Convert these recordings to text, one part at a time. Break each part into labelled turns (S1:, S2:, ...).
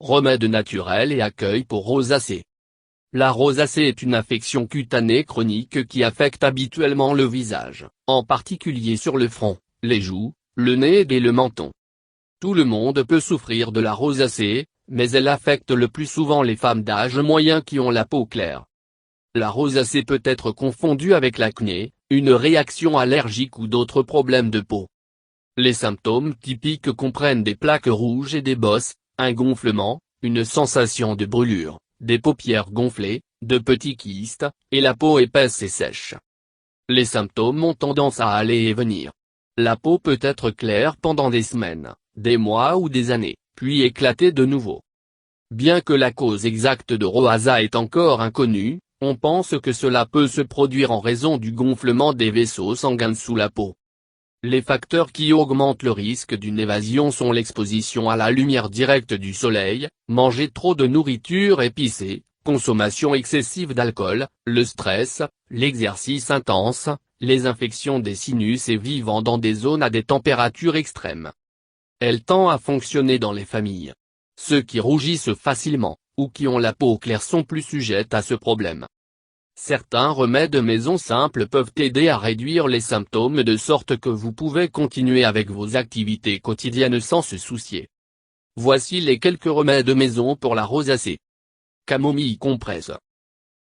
S1: remède naturel et accueil pour rosacée. La rosacée est une affection cutanée chronique qui affecte habituellement le visage, en particulier sur le front, les joues, le nez et le menton. Tout le monde peut souffrir de la rosacée, mais elle affecte le plus souvent les femmes d'âge moyen qui ont la peau claire. La rosacée peut être confondue avec l'acné, une réaction allergique ou d'autres problèmes de peau. Les symptômes typiques comprennent des plaques rouges et des bosses, un gonflement, une sensation de brûlure, des paupières gonflées, de petits kystes, et la peau épaisse et sèche. Les symptômes ont tendance à aller et venir. La peau peut être claire pendant des semaines, des mois ou des années, puis éclater de nouveau. Bien que la cause exacte de rosacée est encore inconnue, on pense que cela peut se produire en raison du gonflement des vaisseaux sanguins sous la peau. Les facteurs qui augmentent le risque d'une évasion sont l'exposition à la lumière directe du soleil, manger trop de nourriture épicée, consommation excessive d'alcool, le stress, l'exercice intense, les infections des sinus et vivant dans des zones à des températures extrêmes. Elle tend à fonctionner dans les familles. Ceux qui rougissent facilement, ou qui ont la peau claire sont plus sujettes à ce problème. Certains remèdes maison simples peuvent aider à réduire les symptômes de sorte que vous pouvez continuer avec vos activités quotidiennes sans se soucier. Voici les quelques remèdes maison pour la rosacée. Camomille compresse.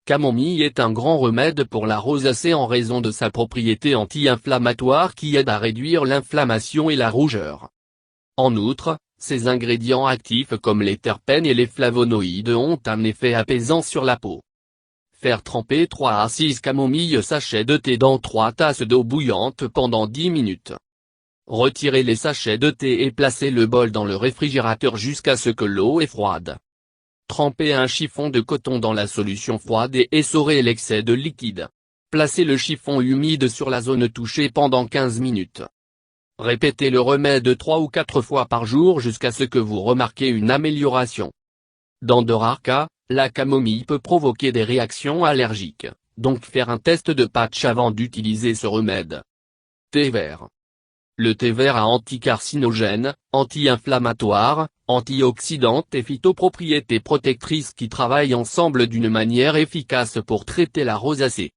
S1: Camomille est un grand remède pour la rosacée en raison de sa propriété anti-inflammatoire qui aide à réduire l'inflammation et la rougeur. En outre, ses ingrédients actifs comme les terpènes et les flavonoïdes ont un effet apaisant sur la peau. Faire tremper 3 à 6 camomilles sachets de thé dans 3 tasses d'eau bouillante pendant 10 minutes. Retirez les sachets de thé et placez le bol dans le réfrigérateur jusqu'à ce que l'eau est froide. Trempez un chiffon de coton dans la solution froide et essorez l'excès de liquide. Placez le chiffon humide sur la zone touchée pendant 15 minutes. Répétez le remède 3 ou 4 fois par jour jusqu'à ce que vous remarquez une amélioration. Dans de rares cas, la camomille peut provoquer des réactions allergiques, donc faire un test de patch avant d'utiliser ce remède. Thé vert. Le thé vert a anticarcinogène, anti-inflammatoire, antioxydante et phytopropriétés protectrices qui travaillent ensemble d'une manière efficace pour traiter la rosacée.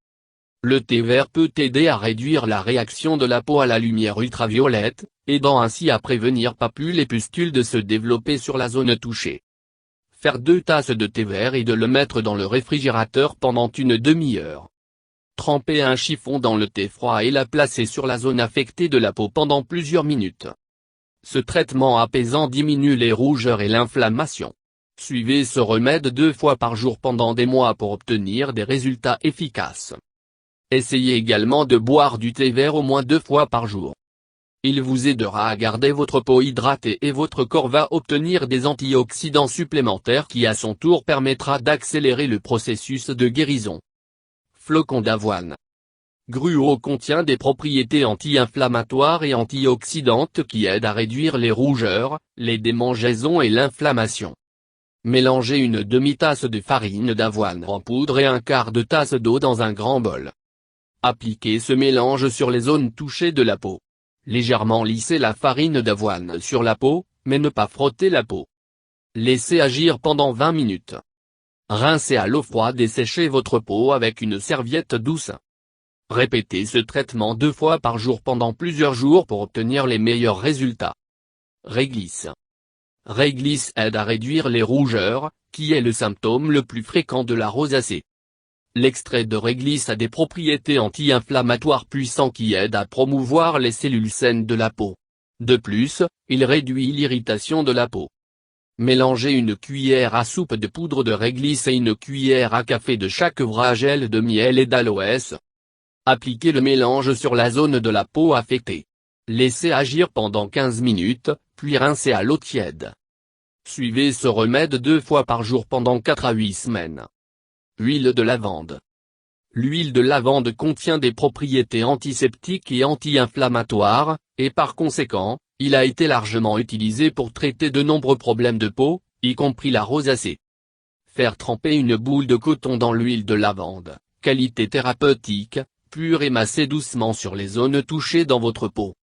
S1: Le thé vert peut aider à réduire la réaction de la peau à la lumière ultraviolette, aidant ainsi à prévenir papules et pustules de se développer sur la zone touchée. Faire 2 tasses de thé vert et de le mettre dans le réfrigérateur pendant une demi-heure. Tremper un chiffon dans le thé froid et la placer sur la zone affectée de la peau pendant plusieurs minutes. Ce traitement apaisant diminue les rougeurs et l'inflammation. Suivez ce remède 2 fois par jour pendant des mois pour obtenir des résultats efficaces. Essayez également de boire du thé vert au moins 2 fois par jour. Il vous aidera à garder votre peau hydratée et votre corps va obtenir des antioxydants supplémentaires qui à son tour permettra d'accélérer le processus de guérison. Flocons d'avoine. Gruau contient des propriétés anti-inflammatoires et antioxydantes qui aident à réduire les rougeurs, les démangeaisons et l'inflammation. Mélangez une demi-tasse de farine d'avoine en poudre et un quart de tasse d'eau dans un grand bol. Appliquez ce mélange sur les zones touchées de la peau. Légèrement lissez la farine d'avoine sur la peau, mais ne pas frotter la peau. Laissez agir pendant 20 minutes. Rincez à l'eau froide et séchez votre peau avec une serviette douce. Répétez ce traitement 2 fois par jour pendant plusieurs jours pour obtenir les meilleurs résultats. Réglisse. Réglisse aide à réduire les rougeurs, qui est le symptôme le plus fréquent de la rosacée. L'extrait de réglisse a des propriétés anti-inflammatoires puissantes qui aident à promouvoir les cellules saines de la peau. De plus, il réduit l'irritation de la peau. Mélangez une cuillère à soupe de poudre de réglisse et une cuillère à café de chaque vragel de miel et d'aloès. Appliquez le mélange sur la zone de la peau affectée. Laissez agir pendant 15 minutes, puis rincez à l'eau tiède. Suivez ce remède 2 fois par jour pendant 4 à 8 semaines. Huile de lavande. L'huile de lavande contient des propriétés antiseptiques et anti-inflammatoires, et par conséquent, il a été largement utilisé pour traiter de nombreux problèmes de peau, y compris la rosacée. Faire tremper une boule de coton dans l'huile de lavande, qualité thérapeutique, pure et masser doucement sur les zones touchées dans votre peau.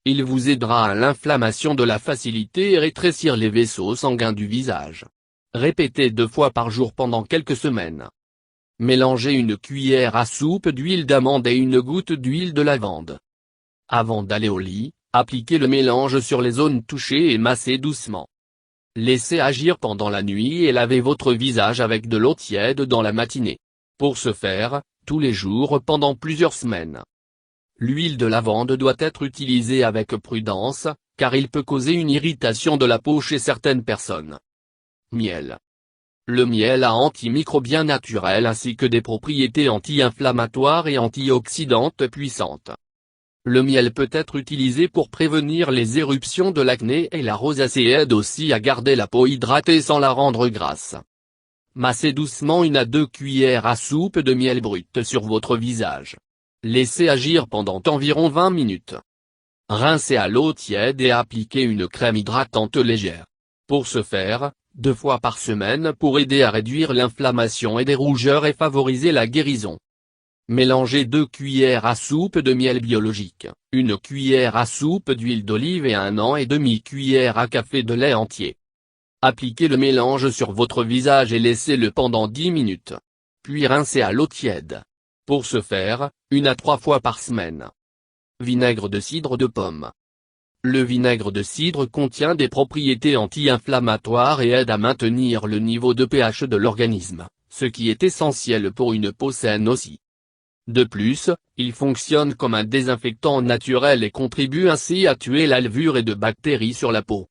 S1: Il vous aidera à l'inflammation de la facilité et rétrécir les vaisseaux sanguins du visage. Répétez 2 fois par jour pendant quelques semaines. Mélangez une cuillère à soupe d'huile d'amande et une goutte d'huile de lavande. Avant d'aller au lit, appliquez le mélange sur les zones touchées et massez doucement. Laissez agir pendant la nuit et lavez votre visage avec de l'eau tiède dans la matinée. Pour ce faire, tous les jours pendant plusieurs semaines. L'huile de lavande doit être utilisée avec prudence, car il peut causer une irritation de la peau chez certaines personnes. Miel. Le miel a antimicrobiens naturels ainsi que des propriétés anti-inflammatoires et antioxydantes puissantes. Le miel peut être utilisé pour prévenir les éruptions de l'acné et la rosacée aide aussi à garder la peau hydratée sans la rendre grasse. Massez doucement 1 à 2 cuillères à soupe de miel brut sur votre visage. Laissez agir pendant environ 20 minutes. Rincez à l'eau tiède et appliquez une crème hydratante légère. Pour ce faire, 2 fois par semaine pour aider à réduire l'inflammation et des rougeurs et favoriser la guérison. Mélangez 2 cuillères à soupe de miel biologique, 1 cuillère à soupe d'huile d'olive et 1,5 cuillère à café de lait entier. Appliquez le mélange sur votre visage et laissez-le pendant 10 minutes. Puis rincez à l'eau tiède. Pour ce faire, 1 à 3 fois par semaine. Vinaigre de cidre de pomme. Le vinaigre de cidre contient des propriétés anti-inflammatoires et aide à maintenir le niveau de pH de l'organisme, ce qui est essentiel pour une peau saine aussi. De plus, il fonctionne comme un désinfectant naturel et contribue ainsi à tuer la levure et de bactéries sur la peau.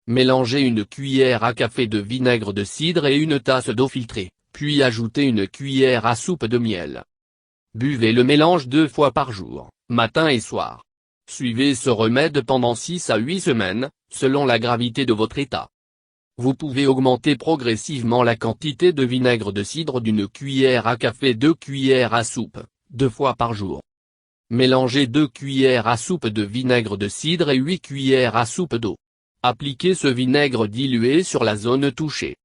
S1: Mélangez 1 cuillère à café de vinaigre de cidre et 1 tasse d'eau filtrée, puis ajoutez 1 cuillère à soupe de miel. Buvez le mélange 2 fois par jour, matin et soir. Suivez ce remède pendant 6 à 8 semaines, selon la gravité de votre état. Vous pouvez augmenter progressivement la quantité de vinaigre de cidre d'1 cuillère à café 2 cuillères à soupe, 2 fois par jour. Mélangez 2 cuillères à soupe de vinaigre de cidre et 8 cuillères à soupe d'eau. Appliquez ce vinaigre dilué sur la zone touchée.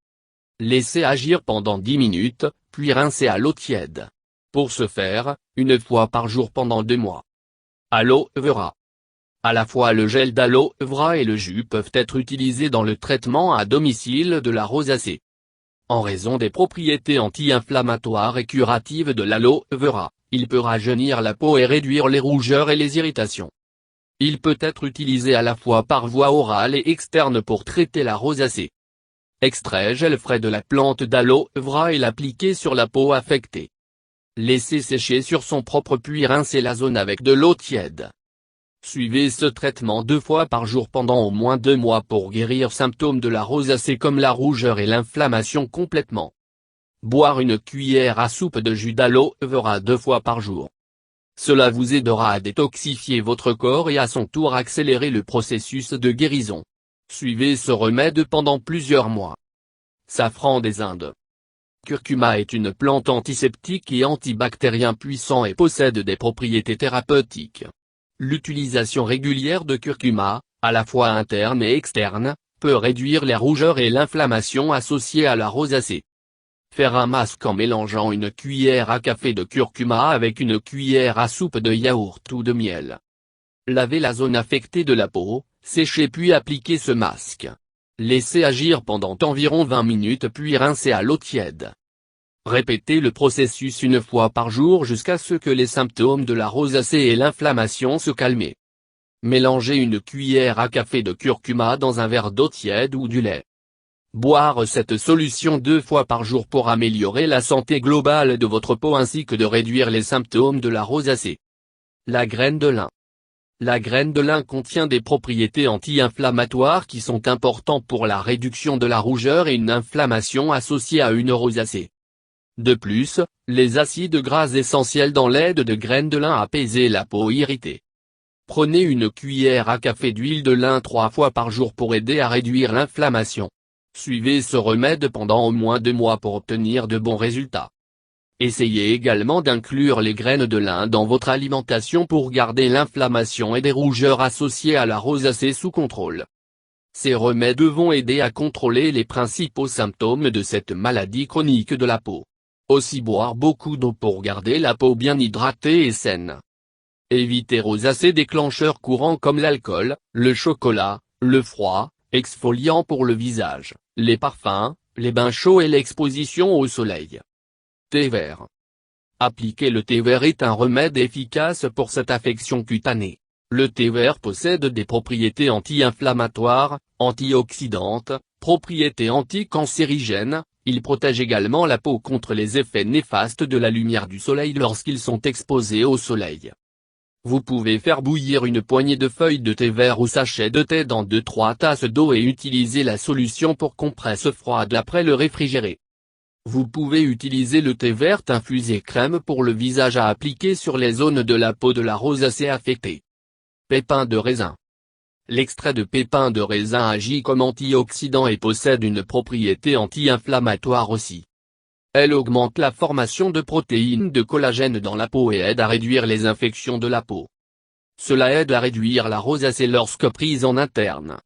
S1: Laissez agir pendant 10 minutes, puis rincez à l'eau tiède. Pour ce faire, 1 fois par jour pendant 2 mois. Aloe vera. À la fois le gel d'aloe vera et le jus peuvent être utilisés dans le traitement à domicile de la rosacée. En raison des propriétés anti-inflammatoires et curatives de l'aloe vera, il peut rajeunir la peau et réduire les rougeurs et les irritations. Il peut être utilisé à la fois par voie orale et externe pour traiter la rosacée. Extrait gel frais de la plante d'aloe vera et l'appliquer sur la peau affectée. Laissez sécher sur son propre puis rincez la zone avec de l'eau tiède. Suivez ce traitement 2 fois par jour pendant au moins 2 mois pour guérir symptômes de la rosacée comme la rougeur et l'inflammation complètement. Boire 1 cuillère à soupe de jus d'aloe vera 2 fois par jour. Cela vous aidera à détoxifier votre corps et à son tour accélérer le processus de guérison. Suivez ce remède pendant plusieurs mois. Safran des Indes. Curcuma est une plante antiseptique et antibactérien puissant et possède des propriétés thérapeutiques. L'utilisation régulière de curcuma, à la fois interne et externe, peut réduire les rougeurs et l'inflammation associée à la rosacée. Faire un masque en mélangeant 1 cuillère à café de curcuma avec 1 cuillère à soupe de yaourt ou de miel. Lavez la zone affectée de la peau, séchez puis appliquez ce masque. Laissez agir pendant environ 20 minutes puis rincez à l'eau tiède. Répétez le processus 1 fois par jour jusqu'à ce que les symptômes de la rosacée et l'inflammation se calment. Mélangez 1 cuillère à café de curcuma dans un verre d'eau tiède ou du lait. Boire cette solution 2 fois par jour pour améliorer la santé globale de votre peau ainsi que de réduire les symptômes de la rosacée. La graine de lin. La graine de lin contient des propriétés anti-inflammatoires qui sont importantes pour la réduction de la rougeur et une inflammation associée à une rosacée. De plus, les acides gras essentiels dans l'aide de graines de lin à apaiser la peau irritée. Prenez 1 cuillère à café d'huile de lin 3 fois par jour pour aider à réduire l'inflammation. Suivez ce remède pendant au moins 2 mois pour obtenir de bons résultats. Essayez également d'inclure les graines de lin dans votre alimentation pour garder l'inflammation et des rougeurs associées à la rosacée sous contrôle. Ces remèdes vont aider à contrôler les principaux symptômes de cette maladie chronique de la peau. Aussi boire beaucoup d'eau pour garder la peau bien hydratée et saine. Évitez rosacée déclencheurs courants comme l'alcool, le chocolat, le froid, exfoliants pour le visage, les parfums, Les bains chauds et l'exposition au soleil. Thé vert. Appliquer le thé vert est un remède efficace pour cette affection cutanée. Le thé vert possède des propriétés anti-inflammatoires, antioxydantes, propriétés anticancérigènes. Il protège également la peau contre les effets néfastes de la lumière du soleil lorsqu'ils sont exposés au soleil. Vous pouvez faire bouillir une poignée de feuilles de thé vert ou sachets de thé dans 2-3 tasses d'eau et utiliser la solution pour compresse froide après le réfrigérer. Vous pouvez utiliser le thé vert infusé crème pour le visage à appliquer sur les zones de la peau de la rosacée affectée. Pépins de raisin. L'extrait de pépins de raisin agit comme antioxydant et possède une propriété anti-inflammatoire aussi. Elle augmente la formation de protéines de collagène dans la peau et aide à réduire les infections de la peau. Cela aide à réduire la rosacée lorsque prise en interne.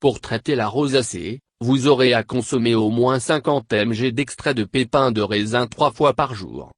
S1: Pour traiter la rosacée, vous aurez à consommer au moins 50 mg d'extrait de pépins de raisin 3 fois par jour.